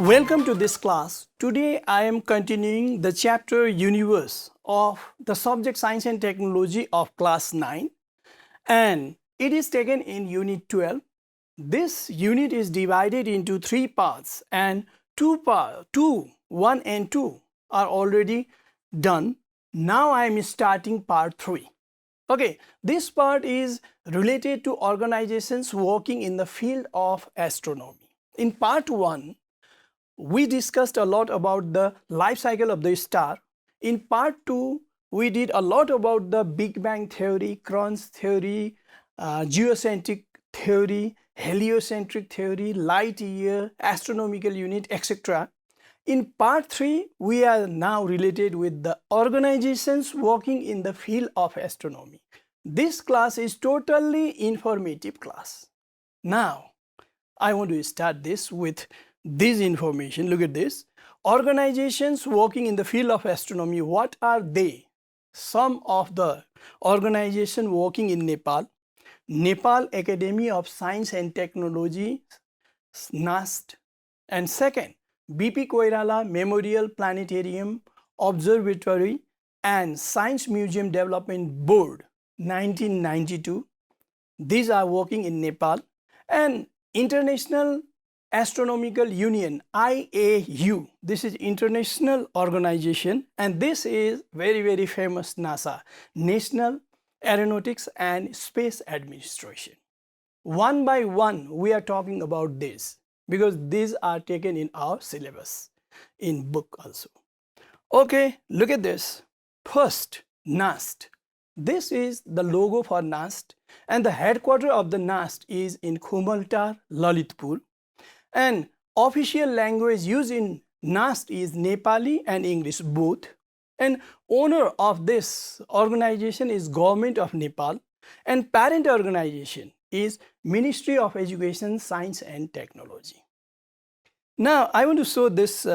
Welcome to this class. Today I am continuing the chapter Universe of the subject Science and Technology of class 9, and it is taken in unit 12. This unit is divided into 3 parts, and 1 and 2 are already done. Now I am starting part 3. Okay, this part is related to organizations working in the field of astronomy. In part 1, we discussed a lot about the life cycle of the star. In part 2, we did a lot about the Big Bang theory, Crunch theory, geocentric theory, heliocentric theory, light year, astronomical unit, etc. In part 3, we are now related with the organizations working in the field of astronomy. This class is totally informative class. Now, I want to start this with this information. Look at this. Organizations working in the field of astronomy, what are they? Some of the organizations working in Nepal. Nepal Academy of Science and Technology, NAST. And second, BP Koirala Memorial Planetarium Observatory and Science Museum Development Board, 1992. These are working in Nepal. And International Astronomical Union, IAU. This is international organization, and this is very famous NASA, National Aeronautics and Space Administration. One by one we are talking about this because these are taken in our syllabus in book also. Okay, look at this. First, NAST. This is the logo for NAST, and the headquarters of the NAST is in Khumaltar, Lalitpur. And official language used in NAST is Nepali and English both. And owner of this organization is Government of Nepal, and parent organization is Ministry of Education, Science and Technology. Now I want to show this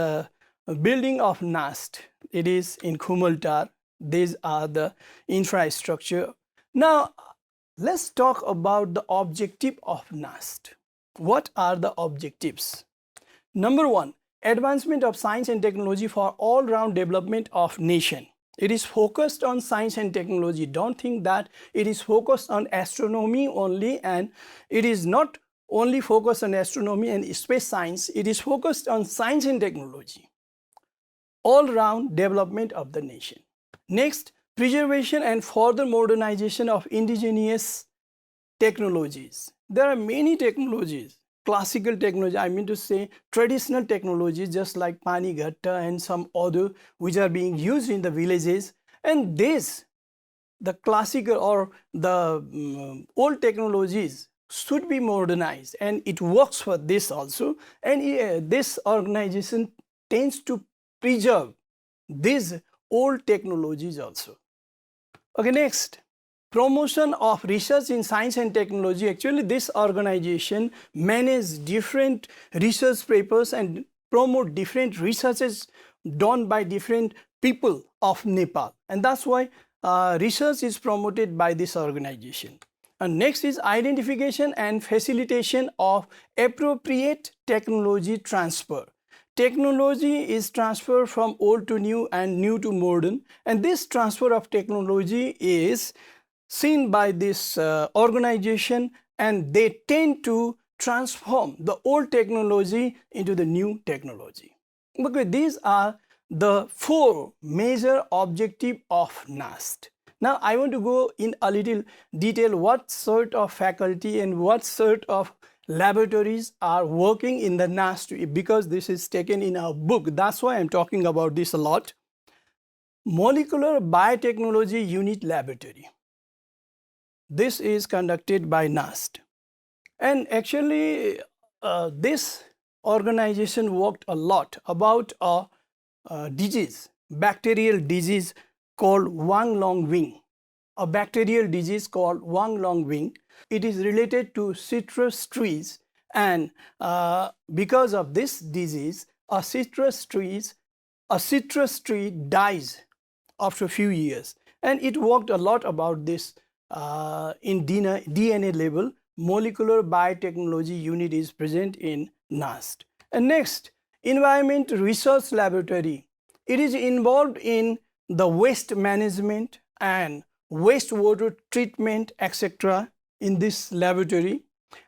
building of NAST. It is in Khumaltar. These are the infrastructure. Now let's talk about the objective of NAST. What are the objectives? Number 1, advancement of science and technology for all-round development of nation. It is focused on science and technology. Don't think that it is focused on astronomy only, and it is not only focused on astronomy and space science. It is focused on science and technology. All-round development of the nation. Next, preservation and further modernization of indigenous technologies. There are many technologies, classical technology, I mean to say traditional technologies just like pani ghatta and some other which are being used in the villages, and this, the classical or the old technologies should be modernized, and it works for this also, and this organization tends to preserve these old technologies also. Okay, next, promotion of research in science and technology. Actually, this organization manages different research papers and promote different researches done by different people of Nepal, and that's why research is promoted by this organization. And next is identification and facilitation of appropriate technology transfer. Technology is transferred from old to new and new to modern, and this transfer of technology is seen by this organization, and they tend to transform the old technology into the new technology. Okay, these are the 4 major objectives of NAST. Now I want to go in a little detail what sort of faculty and what sort of laboratories are working in the NAST, because this is taken in our book. That's why I'm talking about this a lot. Molecular Biotechnology Unit Laboratory. This is conducted by NAST, and actually this organization worked a lot about a disease, bacterial disease called Wang Long Wing. A bacterial disease called Wang Long Wing. It is related to citrus trees, and because of this disease, a citrus tree dies after a few years, and it worked a lot about this. In DNA level, molecular biotechnology unit is present in NAST. And next, Environment Research Laboratory. It is involved in the waste management and wastewater treatment, etc. in this laboratory.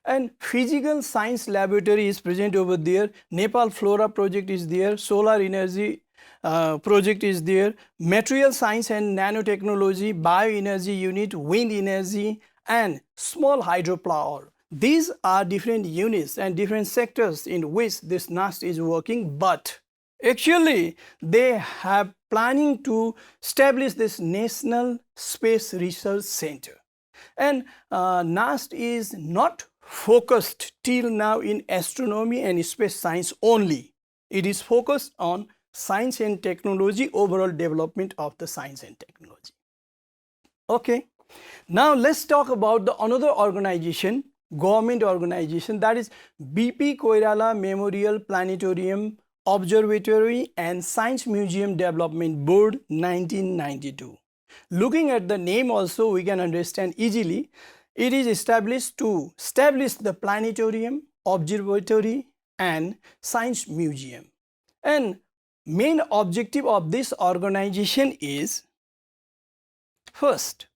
And Physical Science Laboratory is present over there. Nepal Flora project is there. Solar Energy project is there. Material Science and Nanotechnology, Bioenergy Unit, Wind Energy, and Small Hydropower. These are different units and different sectors in which this NAST is working, but actually they have planning to establish this National Space Research Center. And NAST is not focused till now in astronomy and space science only. It is focused on science and technology, overall development of the science and technology. Okay, now let's talk about the another organization, government organization, that is BP Koirala Memorial Planetarium Observatory and Science Museum Development Board 1992. Looking at the name also, we can understand easily. It is established to establish the planetarium, observatory and science museum. And main objective of this organization is, first,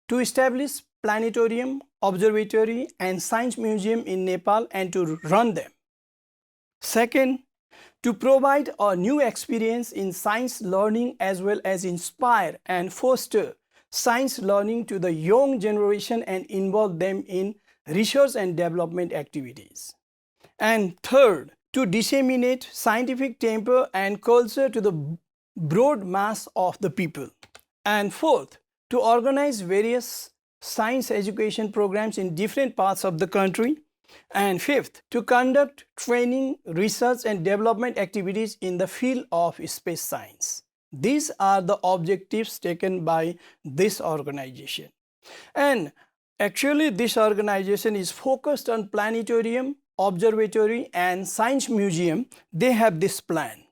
to establish planetarium, observatory and science museum in Nepal and to run them. Second, to provide a new experience in science learning as well as inspire and foster science learning to the young generation and involve them in research and development activities. And third, to disseminate scientific temper and culture to the broad mass of the people. And fourth, to organize various science education programs in different parts of the country. And fifth, to conduct training, research and development activities in the field of space science. These are the objectives taken by this organization. And actually this organization is focused on planetarium, observatory and science museum. They have this plan.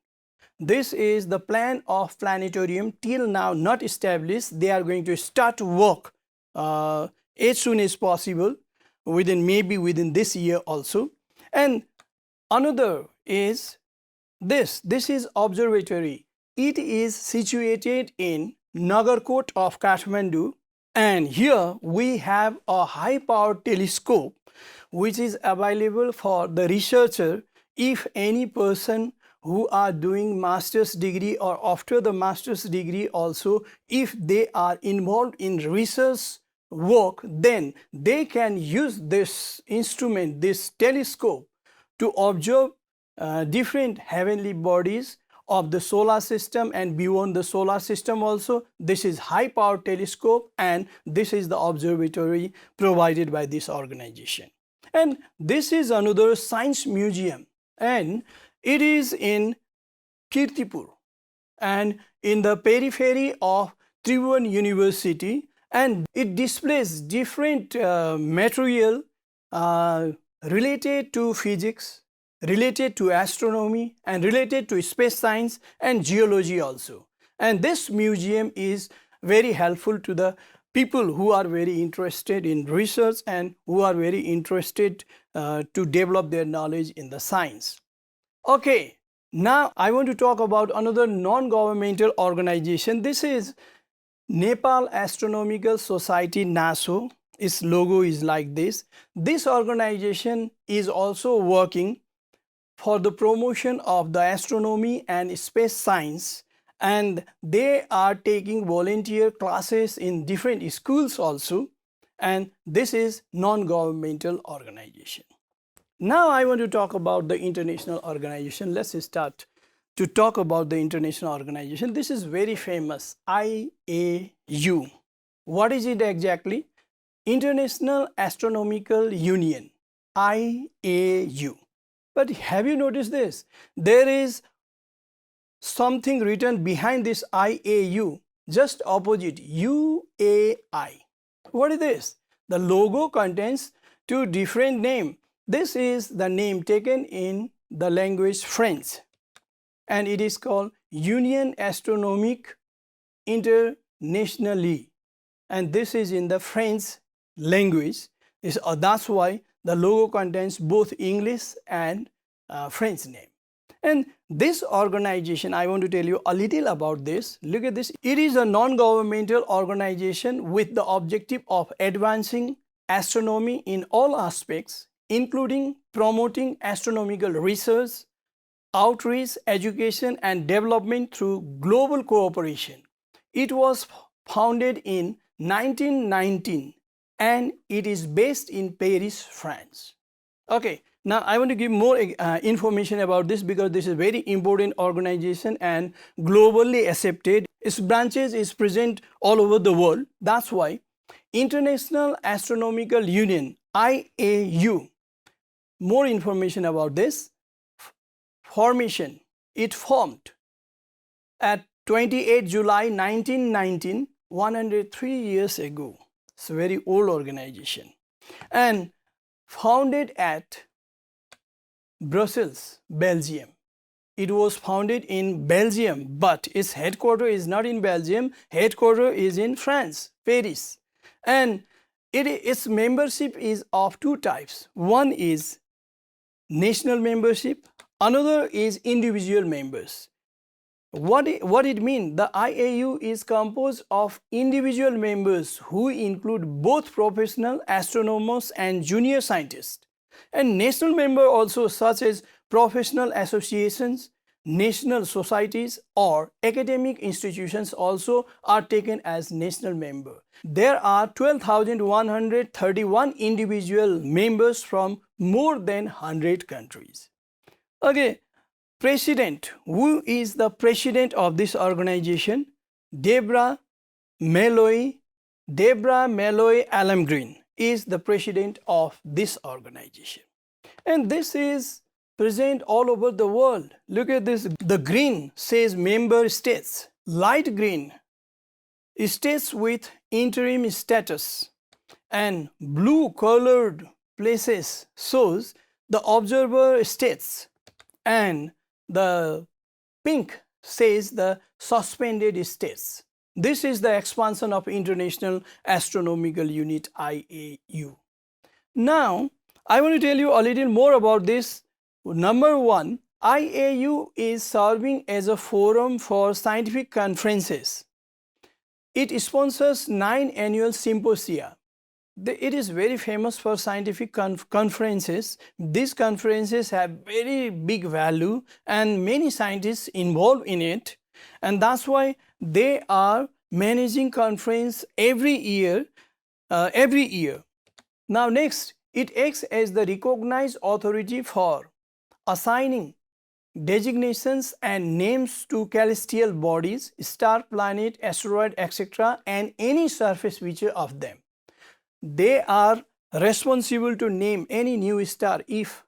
This is the plan of planetarium, till now not established. They are going to start work as soon as possible, maybe within this year also. And another is this is observatory. It is situated in Nagarkot of Kathmandu, and here we have a high power telescope which is available for the researcher. If any person who are doing master's degree or after the master's degree also, if they are involved in research work, then they can use this instrument, this telescope, to observe different heavenly bodies of the solar system and beyond the solar system also. This is high power telescope and this is the observatory provided by this organization. And this is another science museum, and it is in Kirtipur and in the periphery of Tribhuvan University, and it displays different material related to physics, related to astronomy and related to space science and geology also. And this museum is very helpful to the people who are very interested in research and who are very interested to develop their knowledge in the science. Okay, now I want to talk about another non-governmental organization. This is Nepal Astronomical Society, NASO. Its logo is like this. This organization is also working for the promotion of the astronomy and space science, and they are taking volunteer classes in different schools also, and this is non-governmental organization. Now I want to talk about the international organization. Let's start to talk about the international organization. This is very famous, IAU. What is it exactly? International Astronomical Union, IAU. But have you noticed this? There is something written behind this IAU, just opposite, UAI. What is this? The logo contains two different names. This is the name taken in the language French, and it is called Union Astronomique Internationale, and this is in the French language. That's why the logo contains both English and French name. And this organization, I want to tell you a little about this. Look at this. It is a non-governmental organization with the objective of advancing astronomy in all aspects, including promoting astronomical research, outreach, education, and development through global cooperation. It was founded in 1919 and it is based in Paris, France. Okay, now I want to give more information about this because this is a very important organization and globally accepted. Its branches is present all over the world. That's why International Astronomical Union, IAU, more information about this. Formation, it formed at 28 July 1919, 103 years ago. It's a very old organization. And founded at Brussels, Belgium. It was founded in Belgium, but its headquarters is not in Belgium. Headquarters is in France, Paris. And its membership is of two types. One is national membership, another is individual members. What it means? The IAU is composed of individual members who include both professional astronomers and junior scientists, and national members also, such as professional associations, national societies, or academic institutions also are taken as national member. There are 12,131 individual members from more than 100 countries. Okay. President, who is the president of this organization? Deborah Malloy Almgren is the president of this organization. And this is present all over the world. Look at this. The green says member states. Light green is states with interim status. And blue colored places shows the observer states. And the pink says the suspended states. This is the expansion of International Astronomical Unit, IAU. Now, I want to tell you a little more about this. Number one, IAU is serving as a forum for scientific conferences. It sponsors 9 annual symposia. It is very famous for scientific conferences. These conferences have very big value and many scientists involved in it, and that's why they are managing conference every year. Now next, it acts as the recognized authority for assigning designations and names to celestial bodies, star, planet, asteroid, etc., and any surface feature of them. They are responsible to name any new star if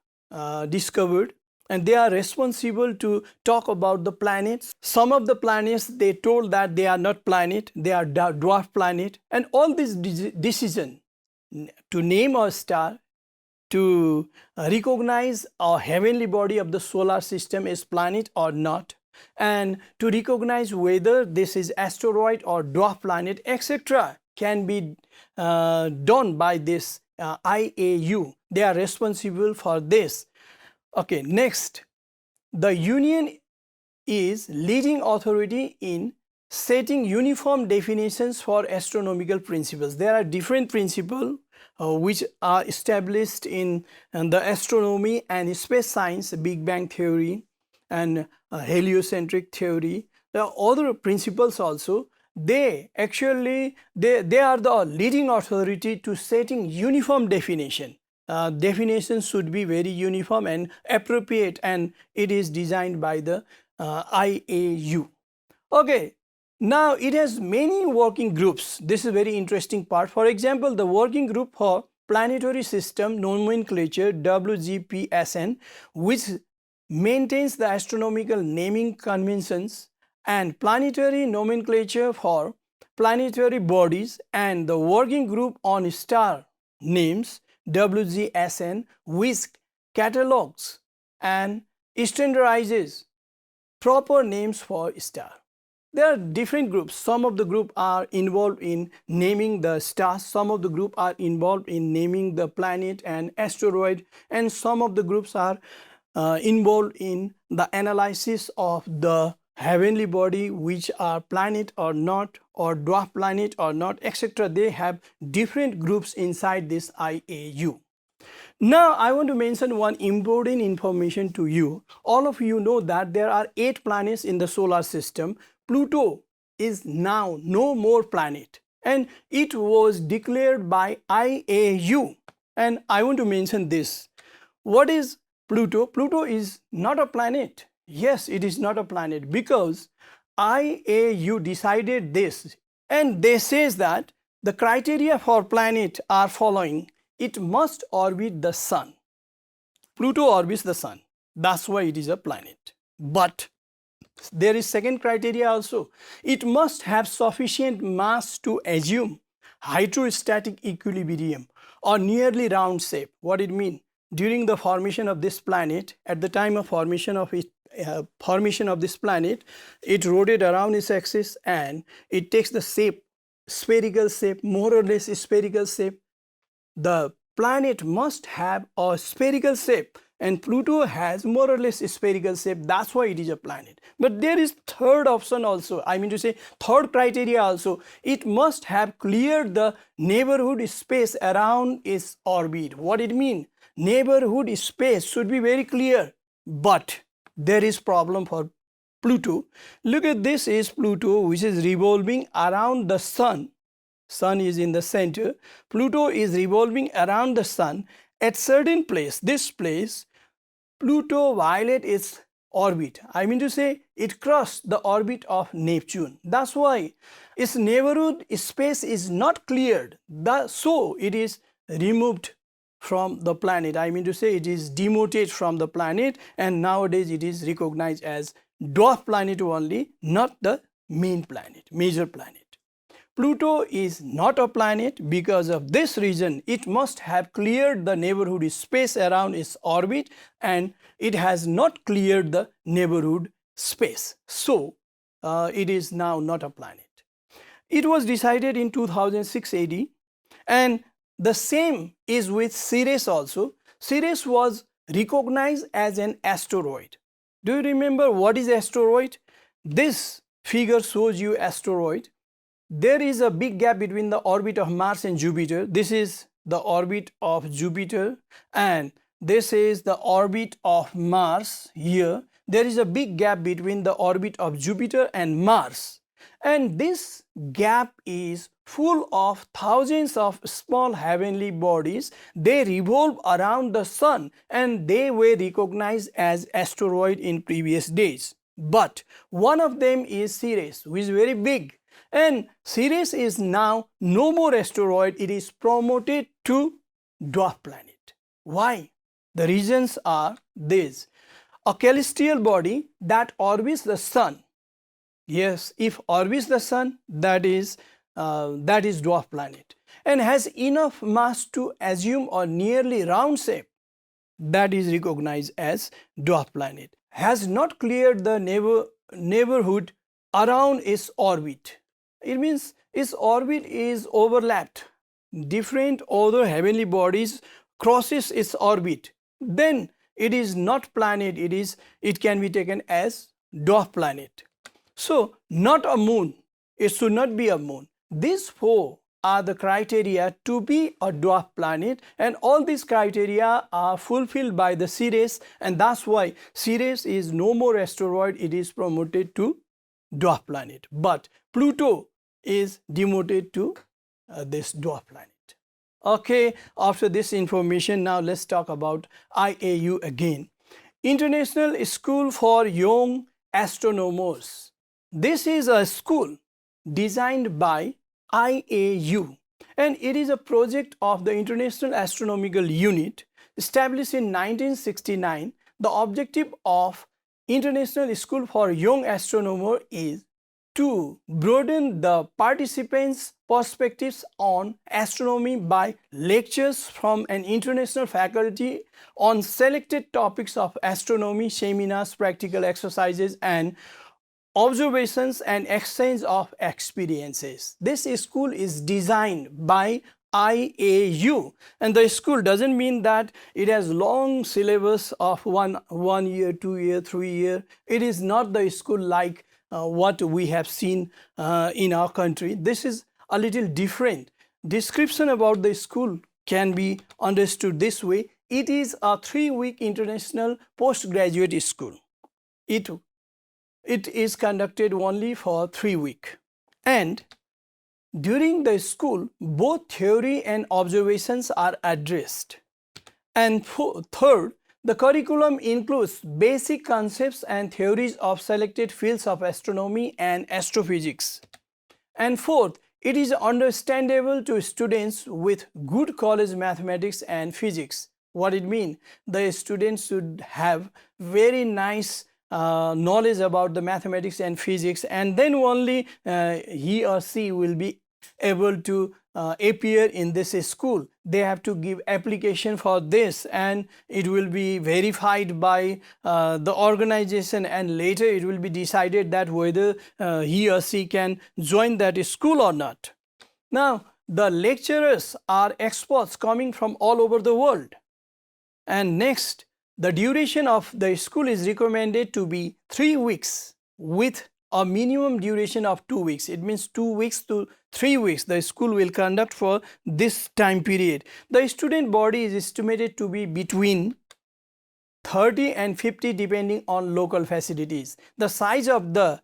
discovered, and they are responsible to talk about the planets. Some of the planets they told that they are not planet, they are dwarf planet, and all this decision to name a star, to recognize a heavenly body of the solar system as planet or not, and to recognize whether this is asteroid or dwarf planet, etc., can be done by this IAU. They are responsible for this. Okay, next, the union is leading authority in setting uniform definitions for astronomical principles. There are different principles which are established in the astronomy and space science, Big Bang theory and heliocentric theory. There are other principles also. They are the leading authority to setting uniform definition. Definitions should be very uniform and appropriate, and it is designed by the IAU. Okay, now it has many working groups. This is a very interesting part. For example, the working group for planetary system nomenclature, WGPSN, which maintains the astronomical naming conventions, and planetary nomenclature for planetary bodies, and the working group on star names, WGSN, which catalogs and standardizes proper names for star. There are different groups. Some of the group are involved in naming the stars, some of the group are involved in naming the planet and asteroid, and some of the groups are involved in the analysis of the heavenly body, which are planet or not, or dwarf planet or not, etc. They have different groups inside this IAU. Now, I want to mention one important information to you. All of you know that there are 8 planets in the solar system. Pluto is now no more planet, and it was declared by IAU. And I want to mention this. What is Pluto? Pluto is not a planet. Yes, it is not a planet, because IAU decided this, and they says that the criteria for planet are following. It must orbit the sun. Pluto orbits the sun. That's why it is a planet. But there is second criteria also. It must have sufficient mass to assume hydrostatic equilibrium or nearly round shape. What it mean? During the formation of this planet, at the time of formation of this planet, it rotated around its axis and it takes the shape, spherical shape, more or less spherical shape. The planet must have a spherical shape, and Pluto has more or less spherical shape. That's why it is a planet. But there is third option also. I mean to say third criteria also. It must have cleared the neighborhood space around its orbit. What it mean? Neighborhood space should be very clear. But there is problem for Pluto. Look at this is Pluto, which is revolving around the sun. Sun is in the center. Pluto is revolving around the sun. At certain place, this place, Pluto violates its orbit. I mean to say it crossed the orbit of Neptune. That's why its neighborhood space is not cleared. So it is removed from the planet. I mean to say it is demoted from the planet, and nowadays it is recognized as dwarf planet only, not the main planet, major planet. Pluto is not a planet. Because of this reason, it must have cleared the neighborhood space around its orbit, and it has not cleared the neighborhood space. So, it is now not a planet. It was decided in 2006 AD, and the same is with Ceres also. Ceres was recognized as an asteroid. Do you remember what is asteroid? This figure shows you asteroid. There is a big gap between the orbit of Mars and Jupiter. This is the orbit of Jupiter, and this is the orbit of Mars here. There is a big gap between the orbit of Jupiter and Mars, and this gap is full of thousands of small heavenly bodies. They revolve around the sun, and they were recognized as asteroid in previous days. But one of them is Ceres, which is very big. And Ceres is now no more asteroid. It is promoted to dwarf planet. Why? The reasons are these. A celestial body that orbits the sun. Yes, if orbits the sun, that is dwarf planet, and has enough mass to assume a nearly round shape, that is recognized as dwarf planet. Has not cleared the neighborhood around its orbit. It means its orbit is overlapped. Different other heavenly bodies crosses its orbit. Then it is not planet. It can be taken as dwarf planet. So not a moon. It should not be a moon. These 4 are the criteria to be a dwarf planet, and all these criteria are fulfilled by the Ceres, and that's why Ceres is no more asteroid. It is promoted to dwarf planet. But Pluto is demoted to this dwarf planet. Okay, after this information, now let's talk about IAU again. International School for Young Astronomers. This is a school designed by IAU, and it is a project of the International Astronomical Unit established in 1969. The objective of International School for Young Astronomer is to broaden the participants' perspectives on astronomy by lectures from an international faculty on selected topics of astronomy, seminars, practical exercises, and observations and exchange of experiences. This school is designed by IAU. And the school doesn't mean that it has long syllabus of one year, 2 year, 3 year. It is not the school like what we have seen in our country. This is a little different. Description about the school can be understood this way. It is a 3-week international postgraduate school. It is conducted only for 3 weeks. And during the school, both theory and observations are addressed. And third, the curriculum includes basic concepts and theories of selected fields of astronomy and astrophysics. And fourth, it is understandable to students with good college mathematics and physics. What it means? The students should have very nice knowledge about the mathematics and physics, and then only he or she will be able to appear in this school. They have to give application for this, and it will be verified by the organization, and later it will be decided that whether he or she can join that school or not. Now, the lecturers are experts coming from all over the world. And next, the duration of the school is recommended to be 3 weeks with a minimum duration of 2 weeks. It means 2 weeks to 3 weeks the school will conduct for this time period. The student body is estimated to be between 30 and 50 depending on local facilities. The size of the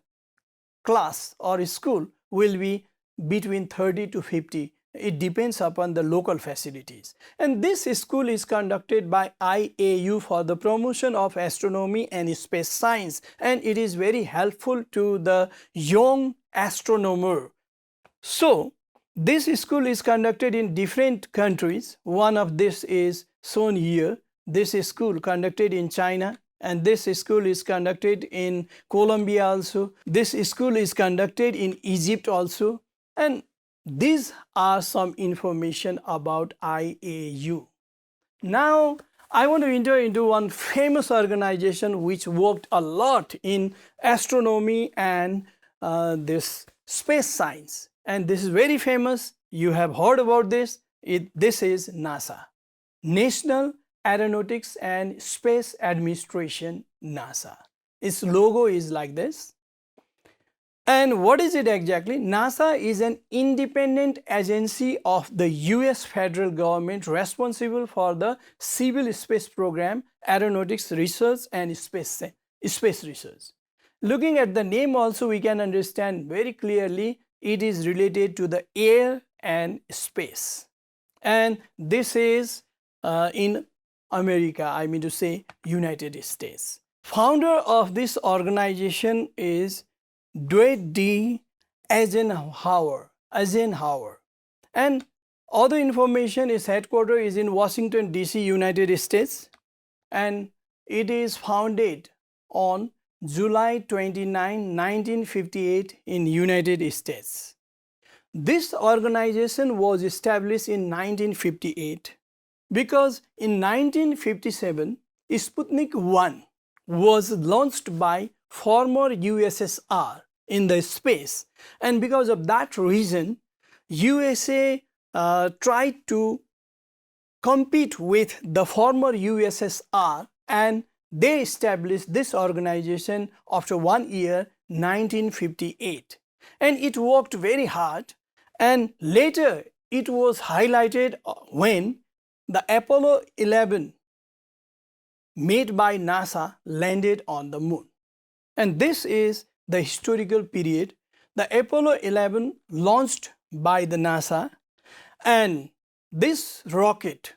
class or school will be between 30 to 50. It depends upon the local facilities. And this school is conducted by IAU for the promotion of astronomy and space science, and it is very helpful to the young astronomer. So, this school is conducted in different countries. One of this is shown here. This school conducted in China, and this school is conducted in Colombia also. This school is conducted in Egypt also. And these are some information about IAU. Now, I want to enter into one famous organization which worked a lot in astronomy and this space science. And this is very famous. You have heard about this. This is NASA, National Aeronautics and Space Administration, NASA. Its logo is like this. And what is it exactly? NASA is an independent agency of the US federal government responsible for the civil space program, aeronautics research and space research. Looking at the name also, we can understand very clearly it is related to the air and space. And this is in America, I mean to say United States. Founder of this organization is Dwight D. Eisenhower. And other information is headquarters is in Washington DC, United States, and it is founded on July 29, 1958 in United States. This organization was established in 1958 because in 1957 Sputnik 1 was launched by former USSR in the space, and because of that reason USA tried to compete with the former USSR, and they established this organization after 1 year, 1958, and it worked very hard, and later it was highlighted when the Apollo 11 made by NASA landed on the moon. And this is the historical period. The Apollo 11 launched by the NASA, and this rocket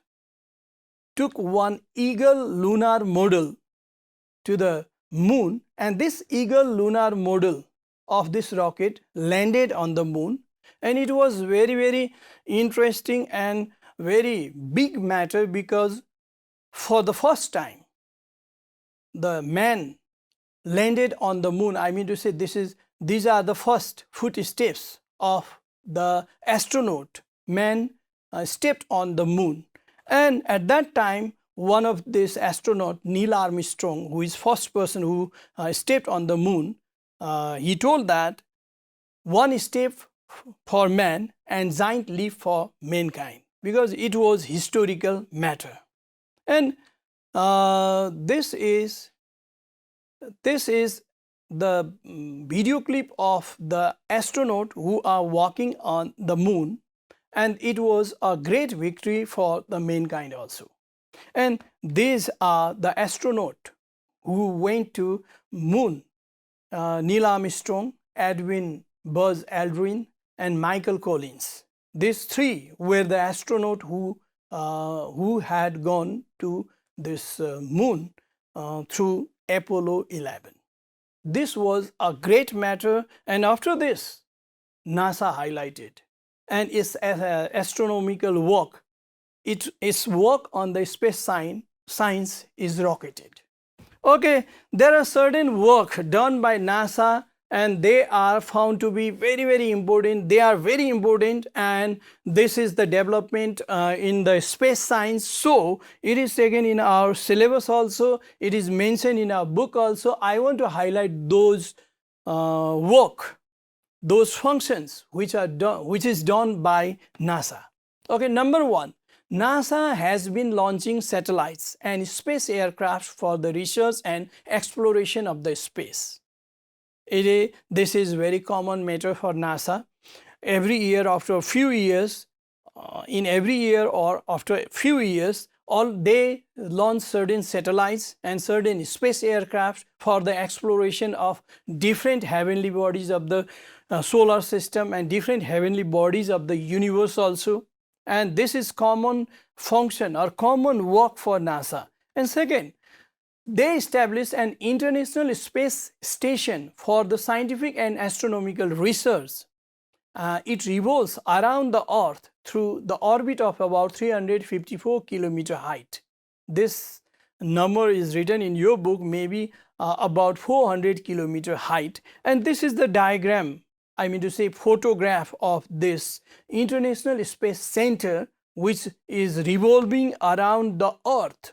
took one Eagle lunar model to the moon, and this Eagle lunar model of this rocket landed on the moon, and it was very, very interesting and very big matter because for the first time the man landed on the moon. I mean to say these are the first footsteps of the astronaut. Man stepped on the moon, and at that time one of this astronaut, Neil Armstrong, who is first person who stepped on the moon, he told that one step for man and giant leap for mankind, because it was historical matter. And this is the video clip of the astronaut who are walking on the moon, and it was a great victory for the mankind also. And these are the astronaut who went to moon: Neil Armstrong, Edwin Buzz Aldrin, and Michael Collins. These three were the astronaut who had gone to this moon through Apollo 11. This was a great matter, and after this, NASA highlighted, and its astronomical work, its work on the space science is rocketed. Okay, there are certain work done by NASA, and they are found to be very, very important. They are very important, and this is the development in the space science. So it is taken in our syllabus also. It is mentioned in our book also. I want to highlight those work, those functions which is done by NASA. Okay, number one, NASA has been launching satellites and space aircraft for the research and exploration of the space. This is very common matter for NASA. Every year, after a few years, in every year or after a few years, they launch certain satellites and certain space aircraft for the exploration of different heavenly bodies of the solar system and different heavenly bodies of the universe also. And this is common function or common work for NASA. And second, they established an international space station for the scientific and astronomical research. It revolves around the Earth through the orbit of about 354 kilometer height. This number is written in your book, maybe about 400 kilometer height. And this is the diagram, I mean to say photograph of this International Space Center, which is revolving around the Earth.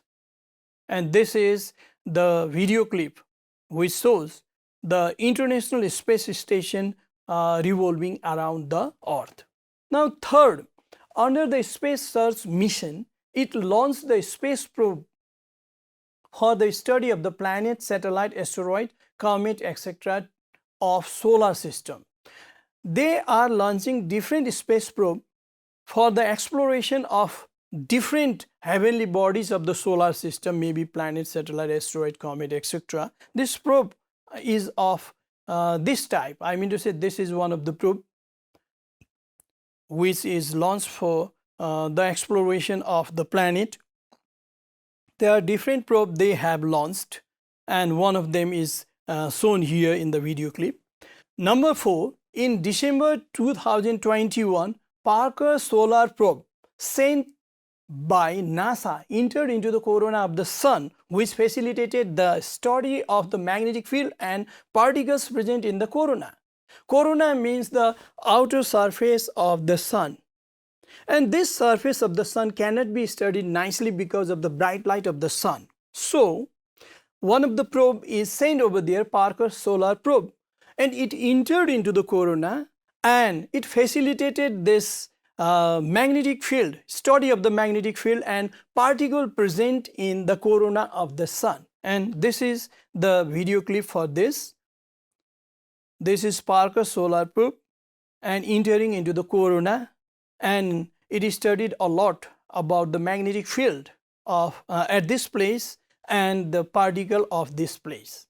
And this is the video clip which shows the International Space Station revolving around the Earth. Now third, under the Space Search mission, it launched the space probe for the study of the planet, satellite, asteroid, comet, etc. of solar system. They are launching different space probe for the exploration of different heavenly bodies of the solar system, maybe planet, satellite, asteroid, comet, etc. This probe is of this type. I mean to say, this is one of the probe which is launched for the exploration of the planet. There are different probes they have launched, and one of them is shown here in the video clip. Number 4, in December 2021, Parker Solar Probe sent by NASA entered into the corona of the Sun, which facilitated the study of the magnetic field and particles present in the corona. Corona means the outer surface of the Sun. And this surface of the Sun cannot be studied nicely because of the bright light of the Sun. So, one of the probe is sent over there, Parker Solar Probe, and it entered into the corona and it facilitated this magnetic field, study of the magnetic field and particle present in the corona of the Sun. And this is the video clip for this. This is Parker Solar Probe and entering into the corona, and it is studied a lot about the magnetic field of at this place and the particle of this place.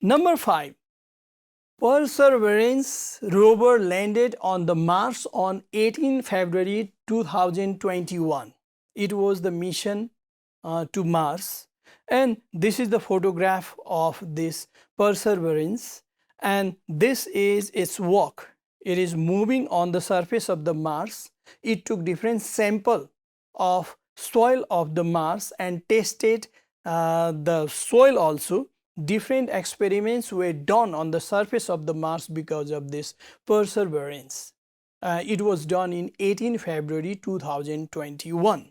Number 5, Perseverance rover landed on the Mars on 18 February 2021. It was the mission to Mars, and this is the photograph of this Perseverance, and this is its work. It is moving on the surface of the Mars. It took different sample of soil of the Mars and tested the soil also. Different experiments were done on the surface of the Mars because of this Perseverance. It was done in 18 February 2021.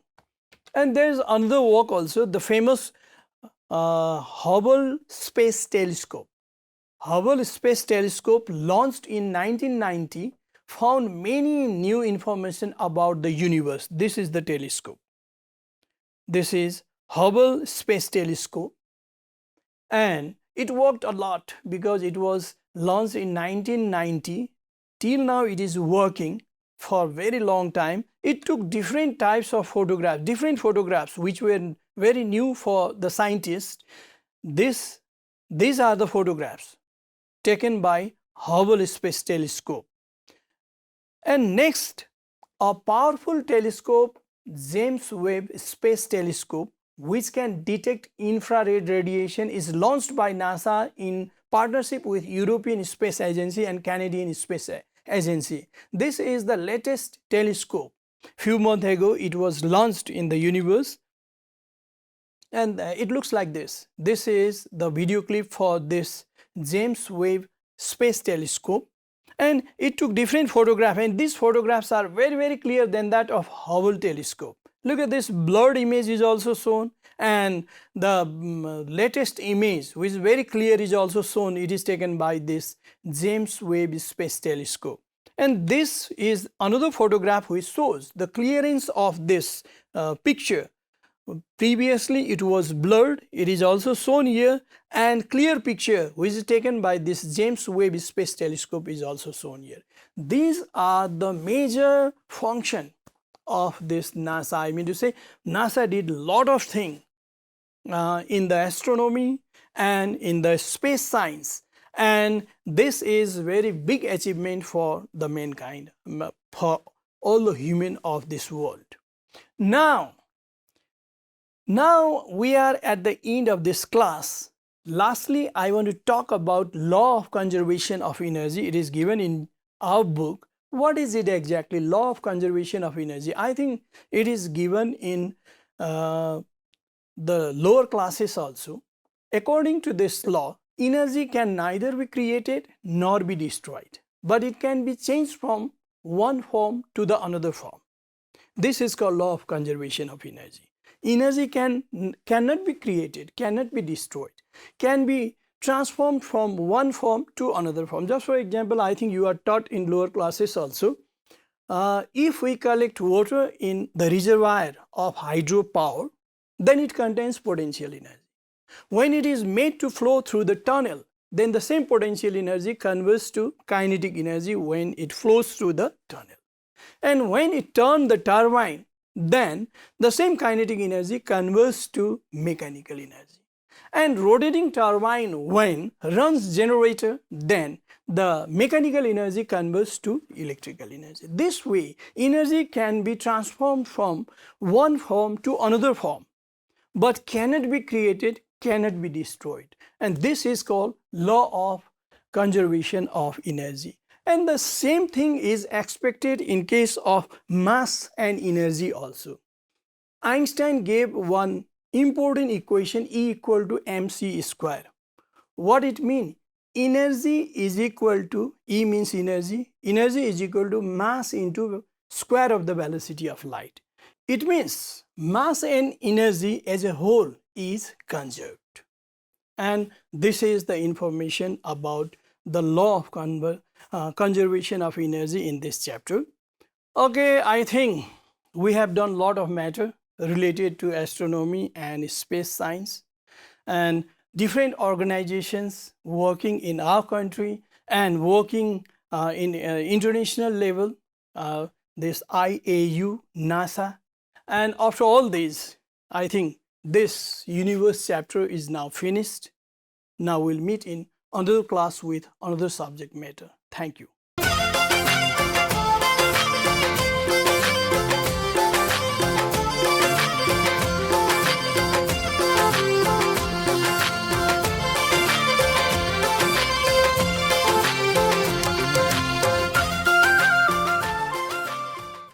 And there is another work also, the famous Hubble Space Telescope. Hubble Space Telescope, launched in 1990, found many new information about the universe. This is the telescope. This is Hubble Space Telescope, and it worked a lot because it was launched in 1990. Till now it is working for a very long time. It took different types of photographs, different photographs which were very new for the scientists. These are the photographs taken by Hubble Space Telescope. And next, a powerful telescope, James Webb Space Telescope, which can detect infrared radiation, is launched by NASA in partnership with European Space Agency and Canadian Space Agency. This is the latest telescope. Few months ago, it was launched in the universe, and it looks like this. This is the video clip for this James Webb Space Telescope, and it took different photographs, and these photographs are very clear than that of Hubble telescope. Look at this, blurred image is also shown, and the latest image which is very clear is also shown. It is taken by this James Webb Space Telescope. And this is another photograph which shows the clearance of this picture. Previously it was blurred, it is also shown here, and clear picture which is taken by this James Webb Space Telescope is also shown here. These are the major function of this NASA. I mean to say, NASA did a lot of things in the astronomy and in the space science, and this is very big achievement for the mankind, for all the human of this world. Now we are at the end of this class. Lastly, I want to talk about law of conservation of energy. It is given in our book. What is it exactly? Law of conservation of energy. I think it is given in the lower classes also. According to this law, energy can neither be created nor be destroyed, but it can be changed from one form to the another form. This is called law of conservation of energy. Energy cannot be created, cannot be destroyed, can be transformed from one form to another form. Just for example, I think you are taught in lower classes also. If we collect water in the reservoir of hydropower, then it contains potential energy. When it is made to flow through the tunnel, then the same potential energy converts to kinetic energy when it flows through the tunnel. And when it turns the turbine, then the same kinetic energy converts to mechanical energy. And rotating turbine, when runs generator, then the mechanical energy converts to electrical energy. This way, energy can be transformed from one form to another form, but cannot be created, cannot be destroyed. And this is called law of conservation of energy. And the same thing is expected in case of mass and energy also. Einstein gave one important equation, E equal to mc square. What it means? Energy is equal to, E means energy is equal to mass into square of the velocity of light. It means mass and energy as a whole is conserved. And this is the information about the law of conservation of energy in this chapter. Okay, I think we have done a lot of matter related to astronomy and space science, and different organizations working in our country and working in international level, this IAU, NASA. And after all this, I think this universe chapter is now finished. Now we'll meet in another class with another subject matter. Thank you.